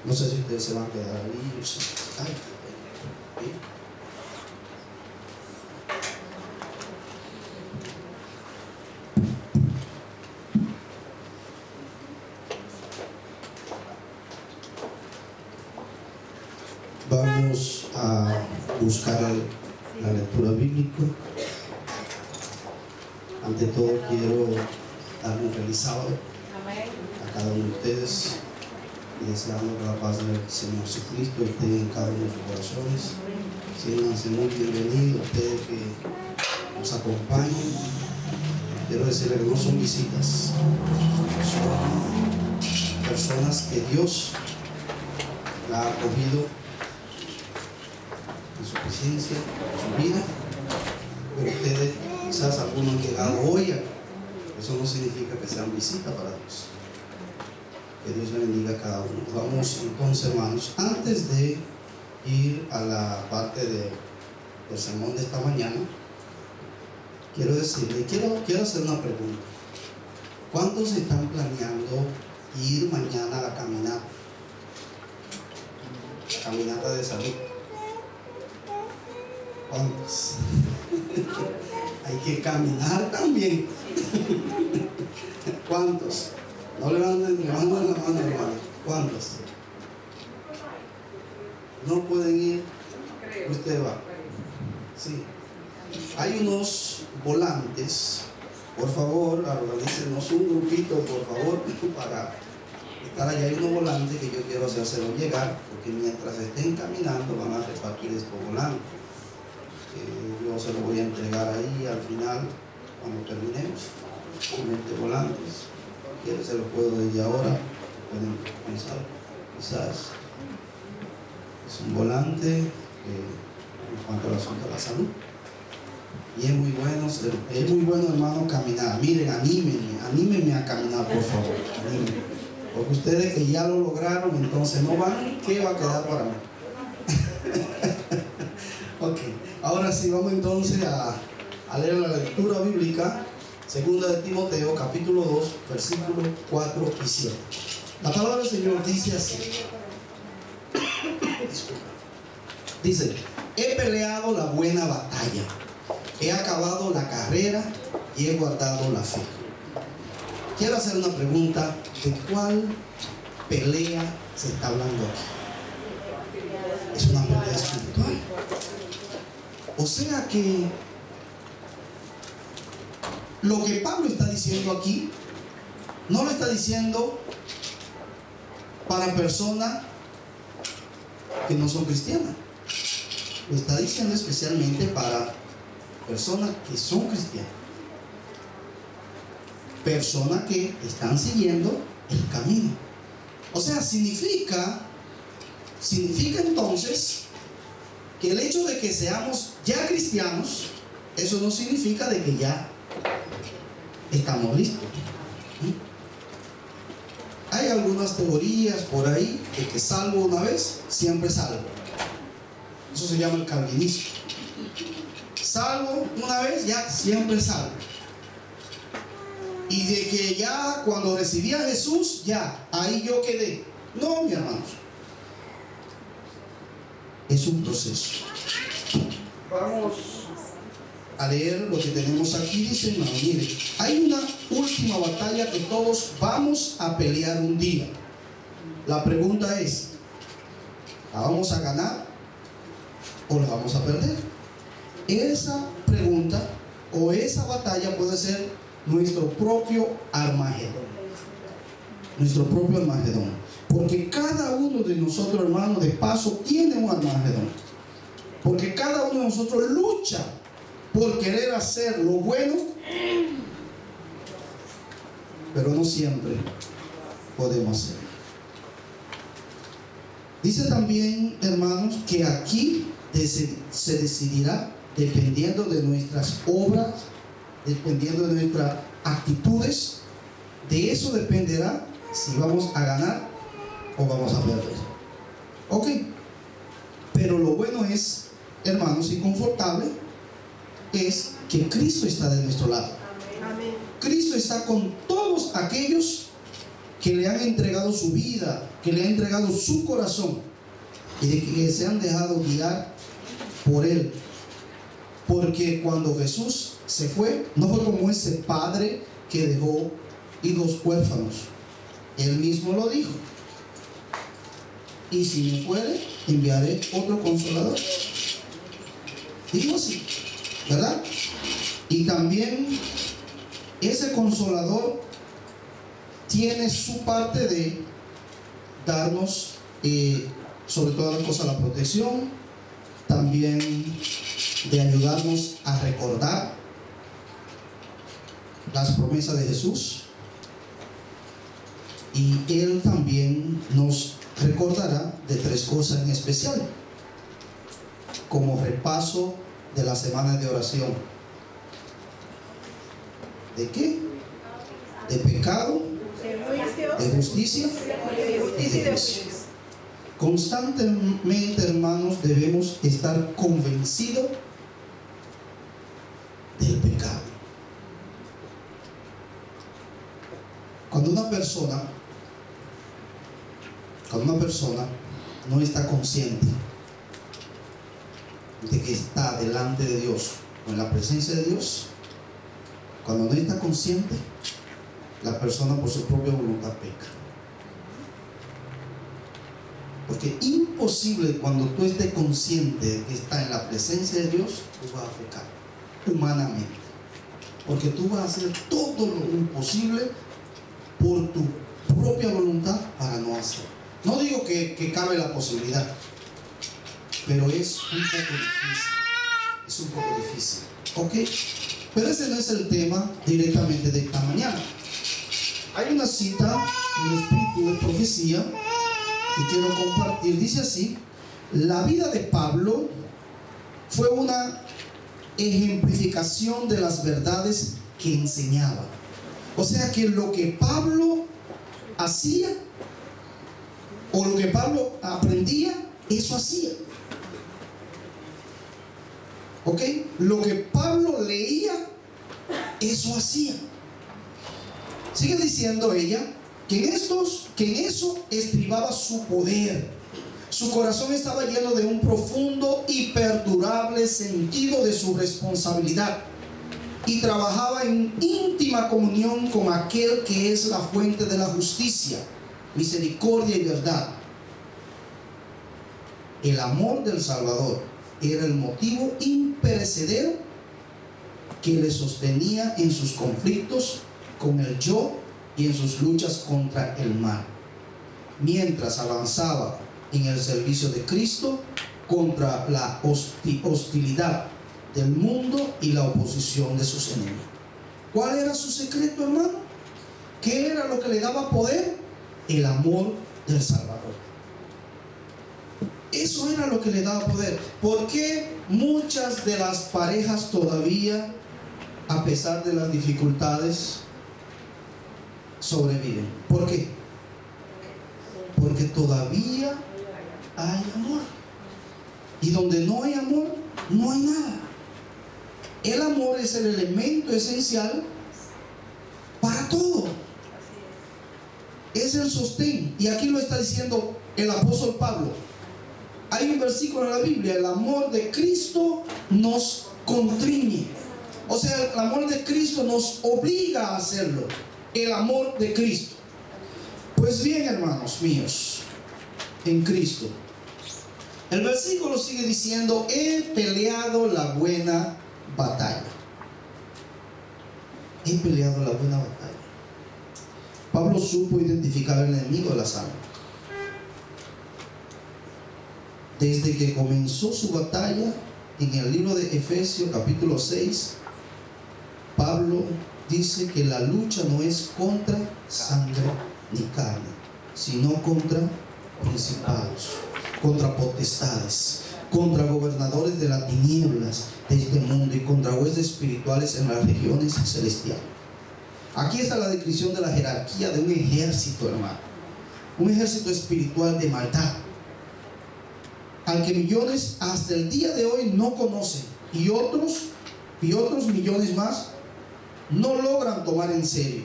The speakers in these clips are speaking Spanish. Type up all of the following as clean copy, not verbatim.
No sé si ustedes se van a quedar ahí. Ay, ¿sí? Vamos a buscar la lectura bíblica. Ante todo quiero darle un feliz sábado a cada uno de ustedes y deseando que la paz del Señor Jesucristo esté en cada uno de sus corazones. Siéntanse muy bienvenidos ustedes que nos acompañan. Quiero decirles que no son visitas, son personas que Dios la ha acogido en su presencia, en su vida. Pero ustedes, quizás algunos han llegado hoy, eso no significa que sean visitas para Dios. Que Dios le bendiga a cada uno. Vamos entonces, hermanos, antes de ir a la parte del sermón de esta mañana, quiero decirle, quiero hacer una pregunta. ¿Cuántos están planeando ir mañana a la caminata? La caminata de salud. ¿Cuántos? Hay que caminar también. ¿Cuántos? No levanten la mano, hermano. ¿Cuántos? No pueden ir. Usted va. Sí. Hay unos volantes. Por favor, organícenos un grupito, por favor, para estar allá. Hay unos volantes que yo quiero hacérselo llegar, porque mientras estén caminando van a repartir estos volantes. Yo se lo voy a entregar ahí al final, cuando terminemos, con este volantes. Que se lo puedo desde ahora, pueden pensar, quizás es un volante en cuanto al asunto de la salud. Y es muy bueno, hermano, caminar. Miren, anímenme a caminar, por favor. Anímenme. Porque ustedes que ya lo lograron, entonces no van, ¿qué va a quedar para mí? Ok, ahora sí, vamos entonces a leer la lectura bíblica, segunda de Timoteo, capítulo 2, versículos 4 y 7. La palabra del Señor dice así. Dice: he peleado la buena batalla, he acabado la carrera y he guardado la fe. Quiero hacer una pregunta: ¿de cuál pelea se está hablando aquí? Es una pelea espiritual. O sea que lo que Pablo está diciendo aquí no lo está diciendo para personas que no son cristianas. Lo está diciendo especialmente para personas que son cristianas, personas que están siguiendo el camino. O sea, significa entonces que el hecho de que seamos ya cristianos, eso no significa de que ya estamos listos. Hay algunas teorías por ahí de que salvo una vez, siempre salvo. Eso se llama el calvinismo. Salvo una vez, ya siempre salvo. Y de que ya cuando recibí a Jesús, ya, ahí yo quedé. No, mis hermanos. Es un proceso. Vamos a leer lo que tenemos aquí. Dice, hermano, mire, hay una última batalla que todos vamos a pelear un día. La pregunta es, ¿la vamos a ganar o la vamos a perder? Esa pregunta o esa batalla puede ser nuestro propio Armagedón. Nuestro propio Armagedón. Porque cada uno de nosotros, hermanos, de paso tiene un Armagedón. Porque cada uno de nosotros lucha por querer hacer lo bueno, pero no siempre podemos hacerlo. Dice también, hermanos, que aquí se decidirá dependiendo de nuestras obras, dependiendo de nuestras actitudes. De eso dependerá si vamos a ganar o vamos a perder. Ok, pero lo bueno es, hermanos, y confortable es que Cristo está de nuestro lado. Amén. Cristo está con todos aquellos que le han entregado su vida, que le han entregado su corazón, y de que se han dejado guiar por Él. Porque cuando Jesús se fue, no fue como ese padre que dejó hijos huérfanos. Él mismo lo dijo: y si me puede, enviaré otro consolador. Digo así, ¿verdad? Y también ese consolador tiene su parte de darnos, sobre todas las cosas, la protección, también de ayudarnos a recordar las promesas de Jesús, y Él también nos recordará de 3 cosas en especial como repaso de la semana de oración. ¿De qué? De pecado, de justicia y de juicio. Constantemente, hermanos, debemos estar convencidos del pecado. Cuando una persona no está consciente de que está delante de Dios o en la presencia de Dios, cuando no está consciente, la persona por su propia voluntad peca. Porque imposible, cuando tú estés consciente de que está en la presencia de Dios, tú vas a pecar humanamente, porque tú vas a hacer todo lo imposible por tu propia voluntad para no hacerlo. No digo que cabe la posibilidad, pero es un poco difícil, ¿ok? Pero ese no es el tema directamente de esta mañana. Hay una cita en el Espíritu de Profecía que quiero compartir. Dice así: la vida de Pablo fue una ejemplificación de las verdades que enseñaba. O sea que lo que Pablo hacía, o lo que Pablo aprendía, eso hacía. ¿Ok? Lo que Pablo leía, eso hacía. Sigue diciendo ella que en eso estribaba su poder. Su corazón estaba lleno de un profundo y perdurable sentido de su responsabilidad, y trabajaba en íntima comunión con aquel que es la fuente de la justicia, misericordia y verdad. El amor del Salvador era el motivo imperecedero que le sostenía en sus conflictos con el yo y en sus luchas contra el mal, mientras avanzaba en el servicio de Cristo contra la hostilidad del mundo y la oposición de sus enemigos. ¿Cuál era su secreto, hermano? ¿Qué era lo que le daba poder? El amor del Salvador. Eso era lo que le daba poder. ¿Por qué muchas de las parejas todavía, a pesar de las dificultades, sobreviven? ¿Por qué? Porque todavía hay amor. Y donde no hay amor, no hay nada. El amor es el elemento esencial para todo. Es el sostén. Y aquí lo está diciendo el apóstol Pablo. Hay un versículo en la Biblia: el amor de Cristo nos constriñe. O sea, el amor de Cristo nos obliga a hacerlo. El amor de Cristo. Pues bien, hermanos míos, en Cristo, el versículo sigue diciendo: he peleado la buena batalla. He peleado la buena batalla. Pablo supo identificar al enemigo de las almas. Desde que comenzó su batalla, en el libro de Efesios capítulo 6, Pablo dice que la lucha no es contra sangre ni carne, sino contra principados, contra potestades, contra gobernadores de las tinieblas de este mundo y contra huestes espirituales en las regiones celestiales. Aquí está la descripción de la jerarquía de un ejército, hermano. Un ejército espiritual de maldad, al que millones hasta el día de hoy no conocen, y otros millones más no logran tomar en serio.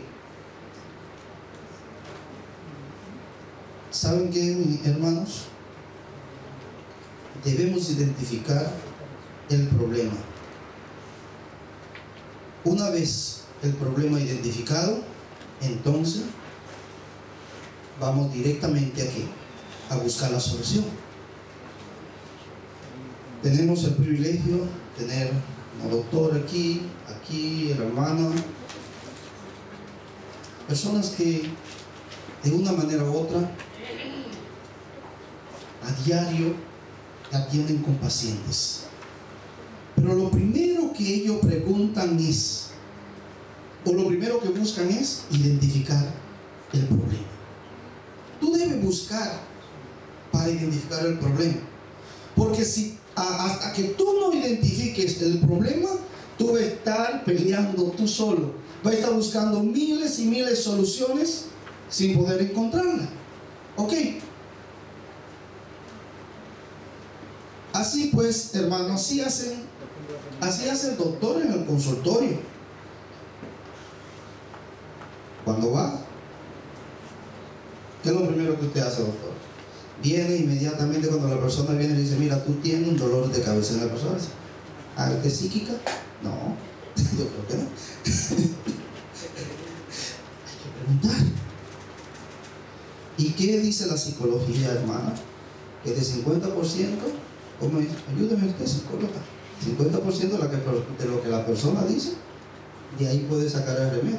¿Saben qué, hermanos? Debemos identificar el problema. Una vez el problema identificado, entonces vamos directamente aquí a buscar la solución. Tenemos el privilegio de tener un doctor aquí, el hermano, personas que de una manera u otra a diario atienden con pacientes. Pero lo primero que ellos preguntan es, o lo primero que buscan es identificar el problema. Tú debes buscar para identificar el problema. Porque si hasta que tú no identifiques el problema, tú vas a estar peleando tú solo. Vas a estar buscando miles y miles de soluciones sin poder encontrarla. ¿Ok? Así pues, hermanos, así hace el doctor en el consultorio. Cuando va, ¿qué es lo primero que usted hace, doctor? Viene inmediatamente cuando la persona viene y dice, mira, tú tienes un dolor de cabeza. En la persona dice, ¿es psíquica? No, yo creo que no. Hay que preguntar. ¿Y qué dice la psicología, hermana? Que de 50%, ¿cómo es? Ayúdeme usted, psicóloga. 50% de lo que la persona dice, de ahí puede sacar el remedio,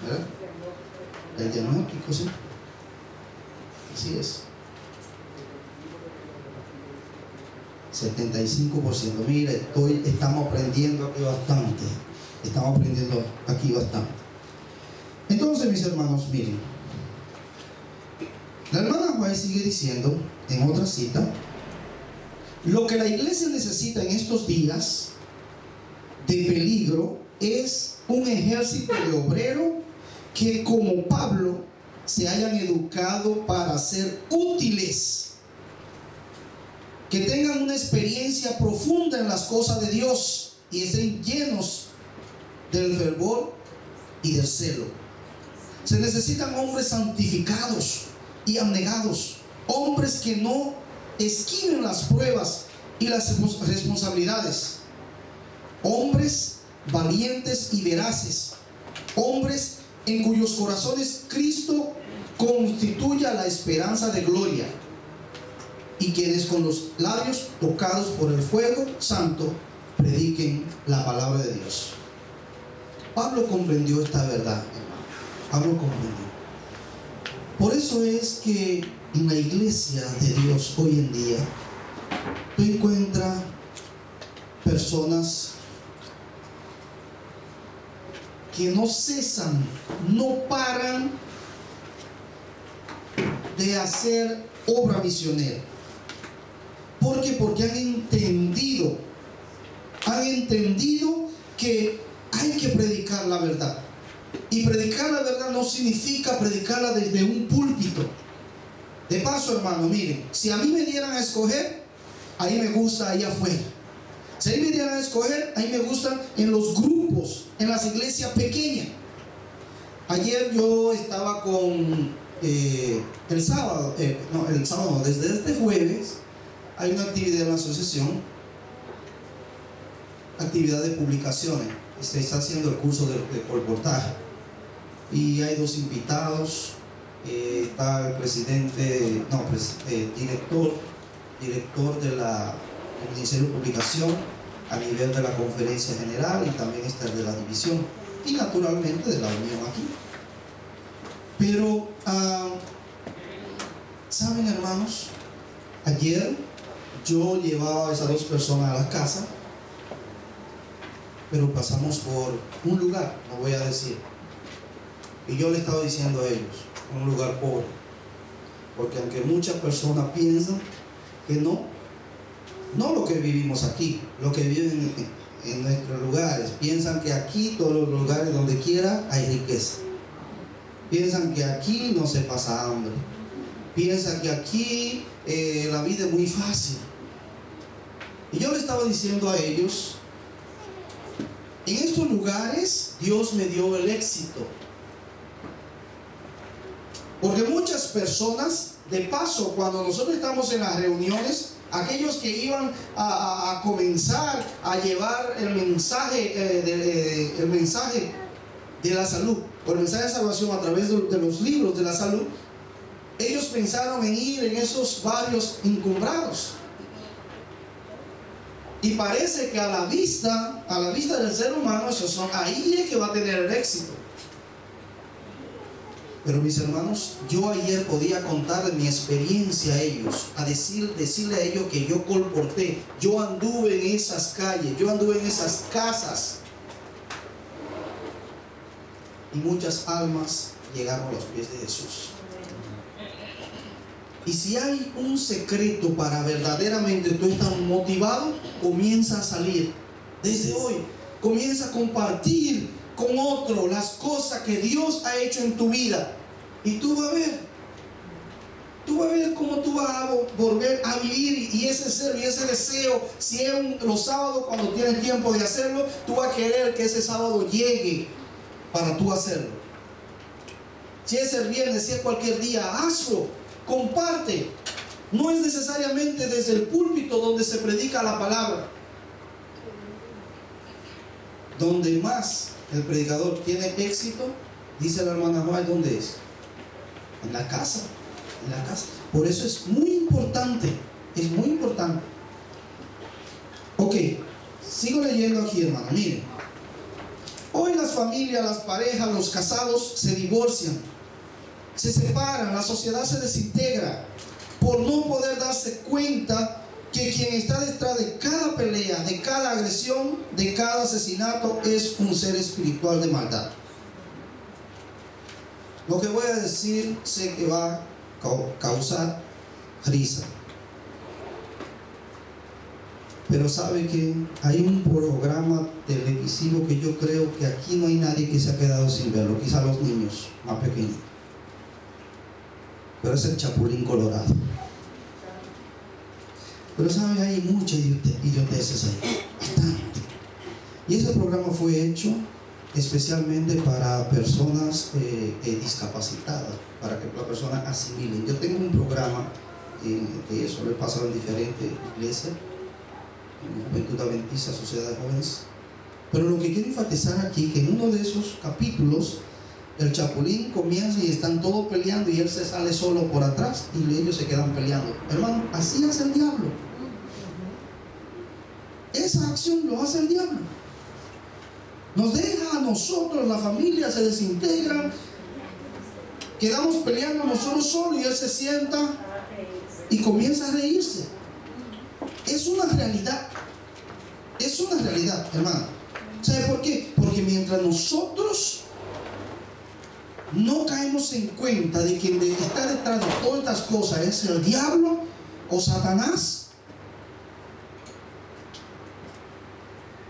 ¿verdad? El diagnóstico, sí. Así es. 75%. Mira, estamos aprendiendo aquí bastante. Entonces, mis hermanos, miren. La hermana White sigue diciendo en otra cita: lo que la iglesia necesita en estos días de peligro es un ejército de obreros que, como Pablo, se hayan educado para ser útiles, que tengan una experiencia profunda en las cosas de Dios y estén llenos del fervor y del celo. Se necesitan hombres santificados y abnegados, hombres que no esquiven las pruebas y las responsabilidades, hombres valientes y veraces, hombres en cuyos corazones Cristo constituya la esperanza de gloria, y quienes con los labios tocados por el fuego santo prediquen la palabra de Dios. Pablo comprendió esta verdad, hermano. Pablo comprendió. Por eso es que en la iglesia de Dios hoy en día tú encuentras personas que no cesan, no paran de hacer obra misionera. ¿Por qué? Porque han entendido que hay que predicar la verdad. Y predicar la verdad no significa predicarla desde un púlpito. De paso, hermano, miren, si a mí me dieran a escoger, ahí me gusta ahí afuera. Si a mí me dieran a escoger, ahí me gustan en los grupos, en las iglesias pequeñas. Ayer yo estaba con el sábado, desde este jueves hay una actividad en la asociación, actividad de publicaciones. Se está haciendo el curso de colportaje y hay dos invitados. Está el presidente, director del Ministerio de Publicación a nivel de la conferencia general, y también está el de la división y naturalmente de la unión aquí. Pero saben, hermanos, ayer yo llevaba a esas dos personas a la casa, pero pasamos por un lugar, no voy a decir, y yo le estaba diciendo a ellos, un lugar pobre, porque aunque muchas personas piensan que no lo que vivimos aquí, lo que viven en nuestros lugares, piensan que aquí, todos los lugares donde quiera hay riqueza, piensan que aquí no se pasa hambre, piensan que aquí la vida es muy fácil. Y yo le estaba diciendo a ellos, en estos lugares Dios me dio el éxito. Porque muchas personas, de paso, cuando nosotros estamos en las reuniones, aquellos que iban a comenzar a llevar el mensaje de la salud, o el mensaje de salvación a través de los libros de la salud, ellos pensaron en ir en esos barrios encumbrados. Y parece que a la vista del ser humano, ahí es que va a tener el éxito. Pero mis hermanos, yo ayer podía contar de mi experiencia a ellos, decirle a ellos que yo colporté, yo anduve en esas calles, yo anduve en esas casas. Y muchas almas llegaron a los pies de Jesús. Y si hay un secreto para verdaderamente tú estar motivado, comienza a salir desde hoy. Comienza a compartir con otro las cosas que Dios ha hecho en tu vida. Y tú vas a ver cómo tú vas a volver a vivir. Y ese ser y ese deseo, si es los sábados cuando tienes tiempo de hacerlo, tú vas a querer que ese sábado llegue para tú hacerlo. Si es el viernes, si es cualquier día, hazlo. Comparte. No es necesariamente desde el púlpito donde se predica la palabra. Donde más el predicador tiene éxito, dice la hermana Joy, ¿dónde es? En la casa. En la casa. Por eso es muy importante. Es muy importante. Ok, sigo leyendo aquí, hermano. Miren. Hoy las familias, las parejas, los casados se divorcian, se separan, la sociedad se desintegra por no poder darse cuenta que quien está detrás de cada pelea, de cada agresión, de cada asesinato es un ser espiritual de maldad. Lo que voy a decir sé que va a causar risa, pero sabe que hay un programa televisivo que yo creo que aquí no hay nadie que se ha quedado sin verlo, quizá los niños más pequeños, pero es el Chapulín Colorado. Pero saben, hay muchas idioteces ahí, bastante. Y ese programa fue hecho especialmente para personas discapacitadas, para que la persona asimile. Yo tengo un programa de eso, lo he pasado en diferentes iglesias, en Juventud Adventista, Sociedad de Jóvenes. Pero lo que quiero enfatizar aquí, que en uno de esos capítulos, el Chapulín comienza y están todos peleando y él se sale solo por atrás y ellos se quedan peleando. Hermano, así hace el diablo. Esa acción lo hace el diablo. Nos deja a nosotros, la familia se desintegra, quedamos peleando nosotros solos y él se sienta y comienza a reírse. Es una realidad. Es una realidad, hermano. ¿Sabe por qué? Porque mientras nosotros no caemos en cuenta de que está detrás de todas estas cosas es el diablo o Satanás,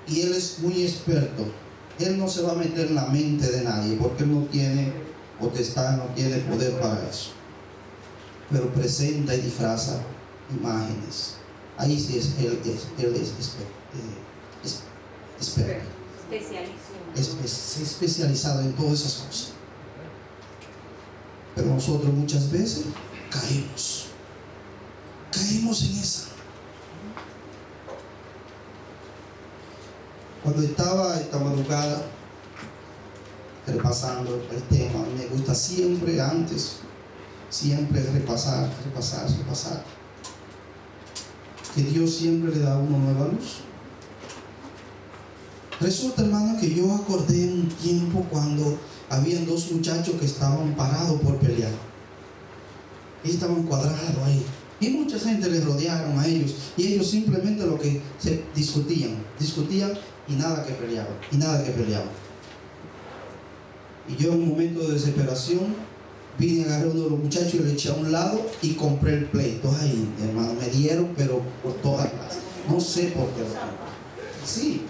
y él es muy experto. Él no se va a meter en la mente de nadie porque él no tiene potestad, no tiene poder para eso, pero presenta y disfraza imágenes. Ahí sí él es experto, es especializado en todas esas cosas. Pero nosotros muchas veces caemos en esa. Cuando estaba esta madrugada repasando el tema, me gusta siempre repasar. Que Dios siempre le da a uno nueva luz. Resulta, hermano, que yo acordé un tiempo cuando habían dos muchachos que estaban parados por pelear. Y estaban cuadrados ahí. Y mucha gente les rodearon a ellos. Y ellos simplemente lo que se discutían y nada que peleaban. Y yo en un momento de desesperación vine, agarré a uno de los muchachos y le eché a un lado y compré el pleito. Ay, hermano, me dieron, pero por todas las. No sé por qué. Sí.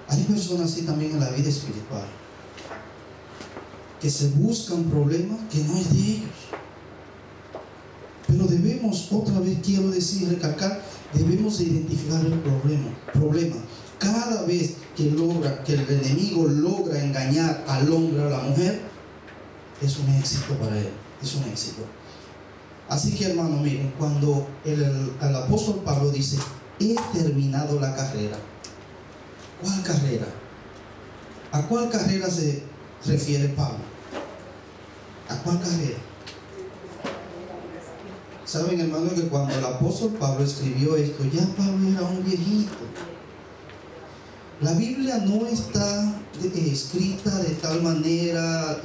Hay personas así también en la vida espiritual, que se buscan problemas que no es de ellos. Pero debemos, otra vez quiero decir, recalcar, debemos identificar el problema. Cada vez que el enemigo logra engañar al hombre o a la mujer, es un éxito para él, es un éxito. Así que, hermano, miren, cuando el apóstol Pablo dice, he terminado la carrera. ¿Cuál carrera? ¿A cuál carrera se refiere Pablo? ¿A cuál carrera? Saben, hermano, que cuando el apóstol Pablo escribió esto, ya Pablo era un viejito. La Biblia no está escrita de tal manera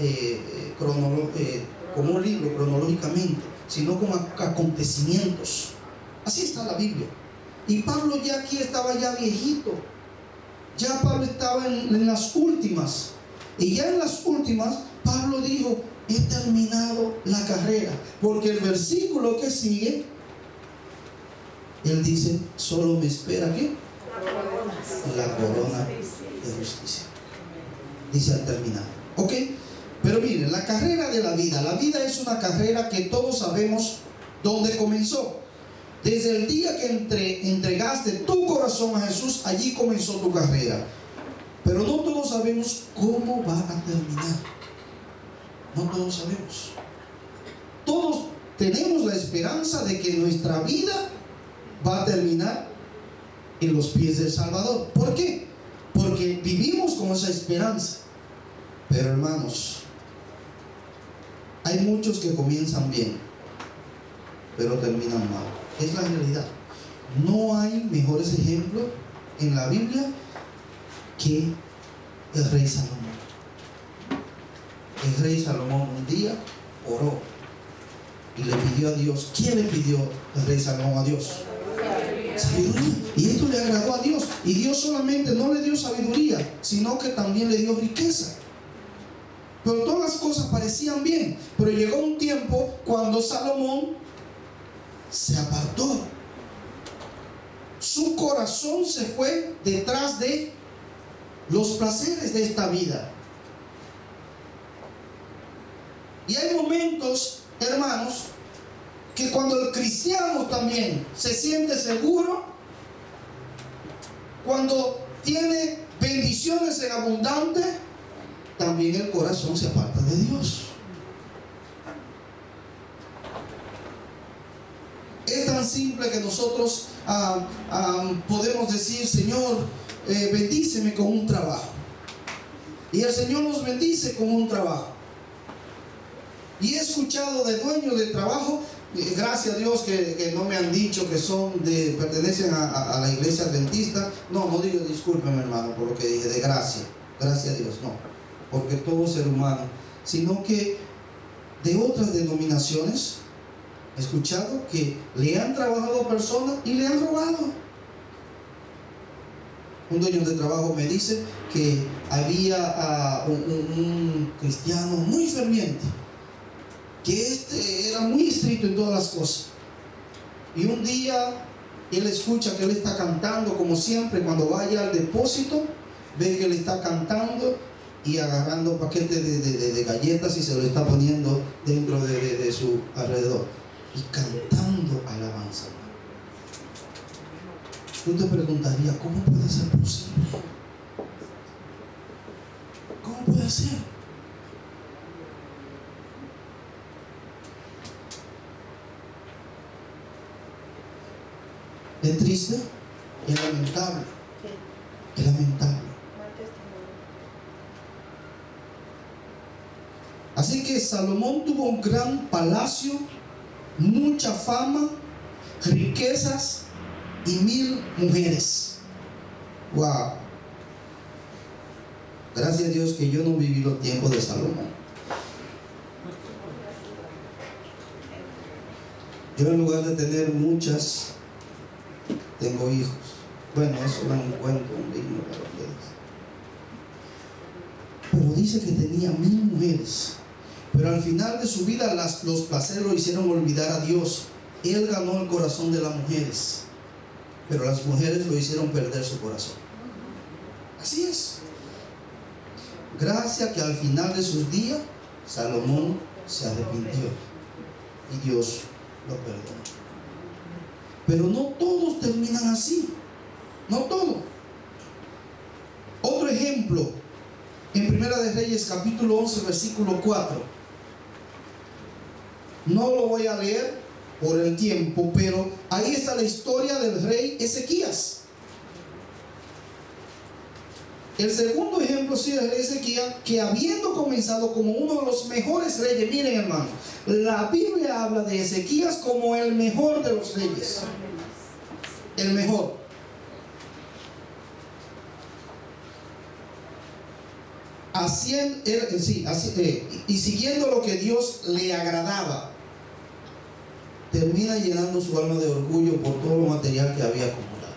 como un libro cronológicamente, sino como acontecimientos. Así está la Biblia. Y Pablo ya aquí estaba ya viejito. Ya Pablo estaba en las últimas. Y ya en las últimas, Pablo dijo, he terminado la carrera. Porque el versículo que sigue, él dice, solo me espera ¿qué? La corona de justicia. Dice al terminar. ¿Ok? Pero miren, la carrera de la vida es una carrera que todos sabemos dónde comenzó. Desde el día que entregaste tu corazón a Jesús, allí comenzó tu carrera. Pero no todos sabemos cómo va a terminar. No todos sabemos. Todos tenemos la esperanza de que nuestra vida va a terminar en los pies del Salvador. ¿Por qué? Porque vivimos con esa esperanza. Pero hermanos, hay muchos que comienzan bien, pero terminan mal. Es la realidad. No hay mejores ejemplos en la Biblia que el rey Salomón. El rey Salomón un día oró y le pidió a Dios. ¿Quién le pidió el rey Salomón a Dios? Sabiduría. Y esto le agradó a Dios. Y Dios solamente no le dio sabiduría, sino que también le dio riqueza. Pero todas las cosas parecían bien. Pero llegó un tiempo cuando Salomón se apartó. Su corazón se fue detrás de los placeres de esta vida. Y hay momentos, hermanos, que cuando el cristiano también se siente seguro, cuando tiene bendiciones en abundante, también el corazón se aparta de Dios. Es tan simple que nosotros podemos decir, Señor, bendíceme con un trabajo. Y el Señor nos bendice con un trabajo. Y he escuchado de dueños de trabajo, gracias a Dios que no me han dicho que pertenecen a la iglesia adventista. No digo, discúlpeme hermano por lo que dije, de gracia. Gracias a Dios, no. Porque todo ser humano. Sino que de otras denominaciones he escuchado que le han trabajado a personas y le han robado. Un dueño de trabajo me dice que había un cristiano muy ferviente, que era muy estricto en todas las cosas. Y un día él escucha que él está cantando como siempre. Cuando vaya al depósito, ve que él está cantando y agarrando paquetes de galletas y se lo está poniendo dentro de su alrededor y cantando alabanza. Tú te preguntarías, ¿cómo puede ser posible? ¿Cómo puede ser? Es triste, es lamentable, es lamentable. Así que Salomón tuvo un gran palacio, mucha fama, riquezas y 1000 mujeres. Wow. Gracias a Dios que yo no viví los tiempos de Salomón. Yo en lugar de tener muchas, tengo hijos. Bueno, eso no es un cuento, un digno para ustedes. Pero dice que tenía 1000 mujeres. Pero al final de su vida los placeres lo hicieron olvidar a Dios. Él ganó el corazón de las mujeres, pero las mujeres lo hicieron perder su corazón. Así es. Gracias que al final de sus días Salomón se arrepintió y Dios lo perdonó. Pero no todos terminan así. No todos. Otro ejemplo, en Primera de Reyes capítulo 11 versículo 4. No lo voy a leer por el tiempo, pero ahí está la historia del rey Ezequías. El segundo ejemplo sí es Ezequías, que habiendo comenzado como uno de los mejores reyes, miren hermanos, la Biblia habla de Ezequías como el mejor de los reyes, el mejor. Y siguiendo lo que Dios le agradaba, termina llenando su alma de orgullo por todo lo material que había acumulado.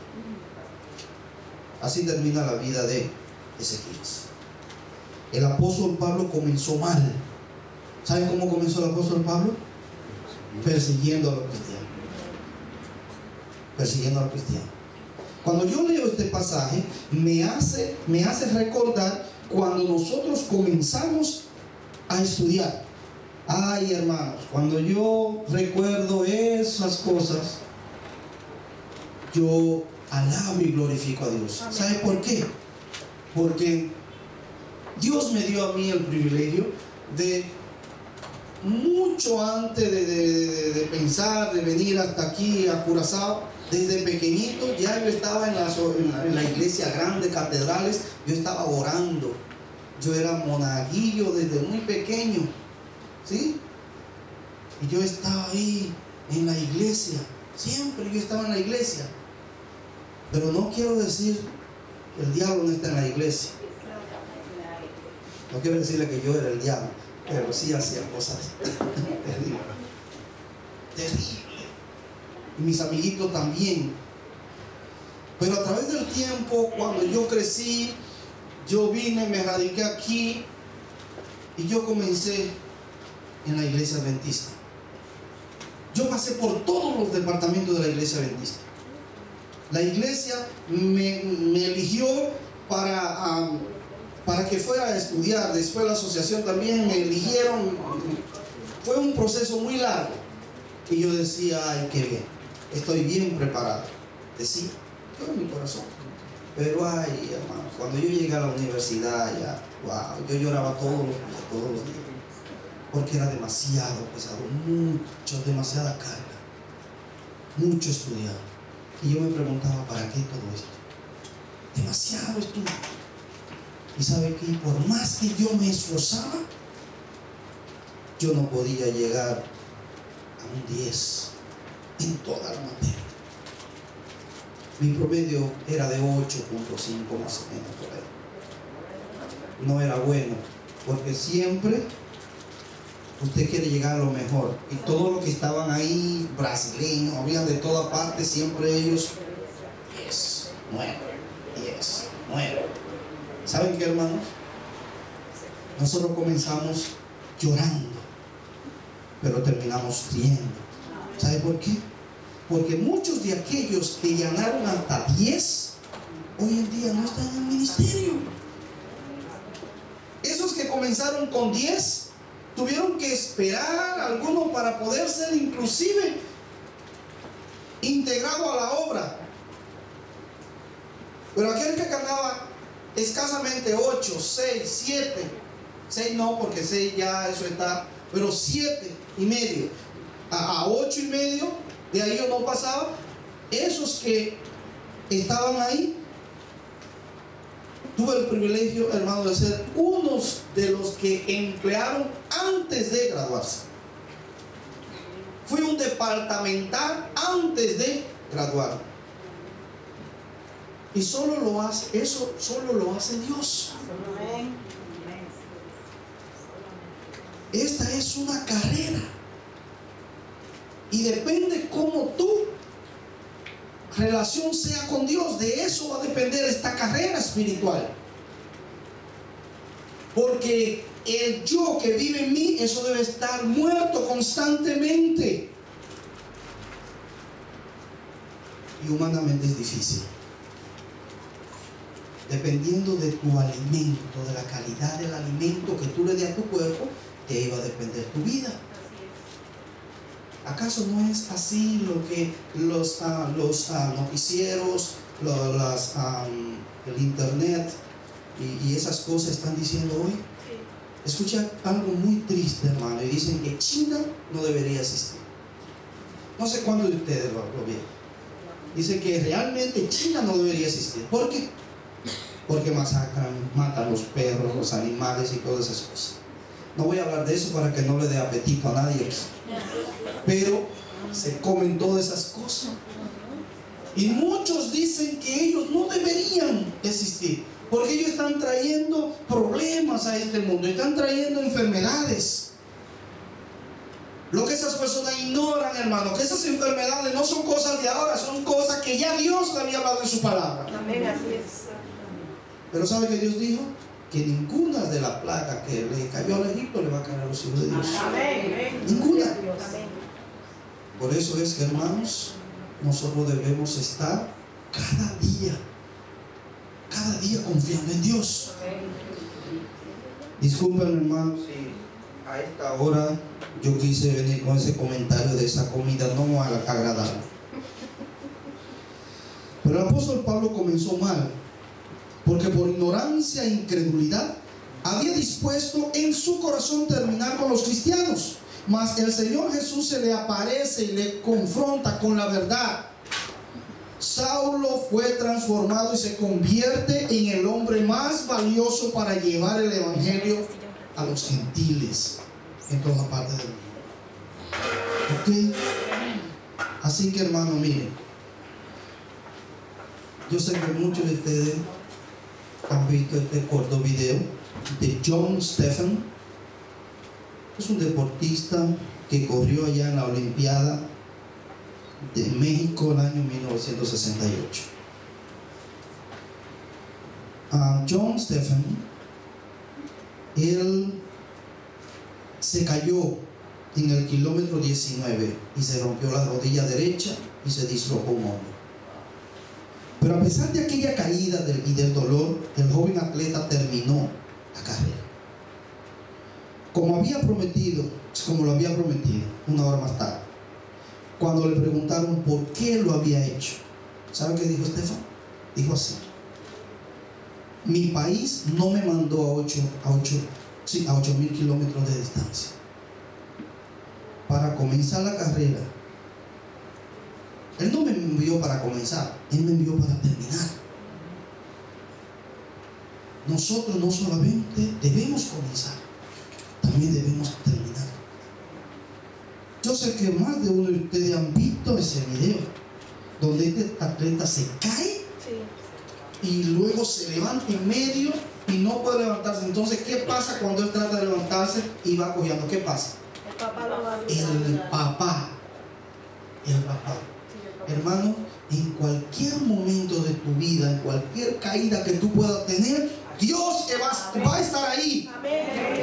Así termina la vida de Ezequías. El apóstol Pablo comenzó mal. ¿Saben cómo comenzó el apóstol Pablo? Persiguiendo a los cristianos. Persiguiendo a los cristianos. Cuando yo leo este pasaje, me hace recordar cuando nosotros comenzamos a estudiar. Ay, hermanos, cuando yo recuerdo esas cosas, yo alabo y glorifico a Dios. ¿Sabe por qué? Porque Dios me dio a mí el privilegio de, mucho antes de pensar, de venir hasta aquí a Curazao, desde pequeñito ya yo estaba en la iglesia grande, catedrales, yo estaba orando. Yo era monaguillo desde muy pequeño, ¿sí? Y yo estaba ahí en la iglesia, siempre yo estaba en la iglesia. Pero no quiero decir que el diablo no está en la iglesia. No quiero decirle que yo era el diablo, pero sí hacía cosas terribles. Terrible. Y mis amiguitos también. Pero a través del tiempo, cuando yo crecí, yo vine, me radiqué aquí y yo comencé en la iglesia adventista. Yo pasé por todos los departamentos de la iglesia adventista. La iglesia me eligió para que fuera a estudiar. Después la asociación también me eligieron. Fue un proceso muy largo. Y yo decía, ay, qué bien, estoy bien preparado. Decía, todo en mi corazón. Pero ay, hermanos, cuando yo llegué a la universidad, ya, wow, yo lloraba todos los días. Porque era demasiado pesado, demasiada carga, mucho estudiar. Y yo me preguntaba, ¿para qué todo esto? Demasiado estudio. Y sabe que por más que yo me esforzaba, yo no podía llegar a un 10 en toda la materia. Mi promedio era de 8.5 más o menos por ahí. No era bueno, porque siempre usted quiere llegar a lo mejor. Y todos los que estaban ahí, brasileños, habían de toda parte, siempre ellos 10, 9, 10, 9. ¿Saben qué, hermanos? Nosotros comenzamos llorando, pero terminamos riendo. ¿Sabe por qué? Porque muchos de aquellos que ganaron hasta 10, hoy en día no están en el ministerio. Esos que comenzaron con 10, tuvieron que esperar algunos para poder ser inclusive integrado a la obra. Pero aquel que ganaba escasamente 8, 6, 7, 6 no, porque 6 ya eso está, pero 7 y medio a 8 y medio, de ahí yo no pasaba. Esos que estaban ahí, tuve el privilegio, hermano, de ser unos de los que emplearon antes de graduarse. Fui un departamental antes de graduar. Y solo lo hace Dios. Esta es una carrera. Y depende cómo tu relación sea con Dios. De eso va a depender esta carrera espiritual. Porque el yo que vive en mí, eso debe estar muerto constantemente. Y humanamente es difícil. Dependiendo de tu alimento, de la calidad del alimento que tú le des a tu cuerpo, te iba a depender tu vida. ¿Acaso no es así lo que los noticieros, el internet y esas cosas están diciendo hoy? escucha algo muy triste, hermano, y dicen que China no debería existir. No sé cuántos de ustedes lo vieron. Dicen que realmente China no debería existir. ¿Por qué? Porque masacran, matan los perros, los animales y todas esas cosas. No voy a hablar de eso para que no le dé apetito a nadie, pero se comen todas esas cosas. Y muchos dicen que ellos no deberían existir, porque ellos están trayendo problemas a este mundo, están trayendo enfermedades. Lo que esas personas ignoran, hermano, que esas enfermedades no son cosas de ahora, son cosas que ya Dios le había hablado en su palabra. Amén, así es. Pero ¿sabe qué Dios dijo? Que ninguna de las plagas que le cayó al Egipto le va a caer a los hijos de Dios. Amén. Ninguna. Amén. Por eso es que, hermanos, nosotros debemos estar cada día confiando en Dios. Disculpen, hermanos, si a esta hora yo quise venir con ese comentario de esa comida no agradable. Pero el apóstol Pablo comenzó mal, porque por ignorancia e incredulidad había dispuesto en su corazón terminar con los cristianos. Mas el Señor Jesús se le aparece y le confronta con la verdad. Saulo fue transformado y se convierte en el hombre más valioso para llevar el evangelio a los gentiles en toda parte del mundo. ¿Ok? Así que, hermano, miren, yo sé que muchos de ustedes han visto este corto video de John Stephen. Es un deportista que corrió allá en la Olimpiada de México el año 1968. John Stephen, él se cayó en el kilómetro 19 y se rompió la rodilla derecha y se dislocó un hombro. Pero a pesar de aquella caída y del dolor, el joven atleta terminó la carrera como lo había prometido una hora más tarde. Cuando le preguntaron por qué lo había hecho, ¿sabe qué dijo Stephen? Dijo así: mi país no me mandó a 8,000 kilómetros de distancia para comenzar la carrera. Él no me envió para comenzar, Él me envió para terminar. Nosotros no solamente debemos comenzar, también debemos terminar. Yo sé que más de uno de ustedes han visto ese video donde este atleta se cae y luego se levanta en medio y no puede levantarse. Entonces, ¿qué pasa cuando él trata de levantarse y va cogiendo? ¿Qué pasa? El papá. Hermano, en cualquier momento de tu vida, en cualquier caída que tú puedas tener, Dios va a estar ahí.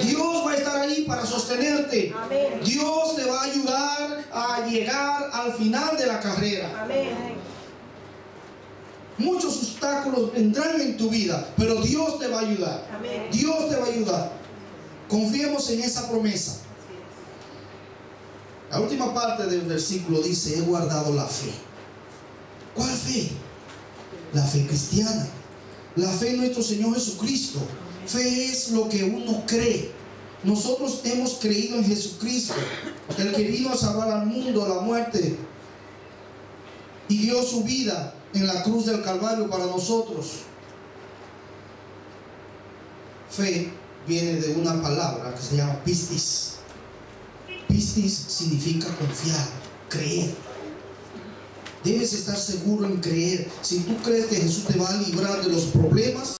Dios va a estar ahí para sostenerte. Dios te va a ayudar a llegar al final de la carrera. Muchos obstáculos vendrán en tu vida, pero Dios te va a ayudar. Dios te va a ayudar. Confiemos en esa promesa. La última parte del versículo dice: he guardado la fe. ¿Cuál fe? La fe cristiana. La fe en nuestro Señor Jesucristo. Fe es lo que uno cree. Nosotros hemos creído en Jesucristo, el que vino a salvar al mundo de la muerte y dio su vida en la cruz del Calvario para nosotros. Fe viene de una palabra que se llama pistis. Pistis significa confiar, creer. Debes estar seguro en creer. Si tú crees que Jesús te va a librar de los problemas,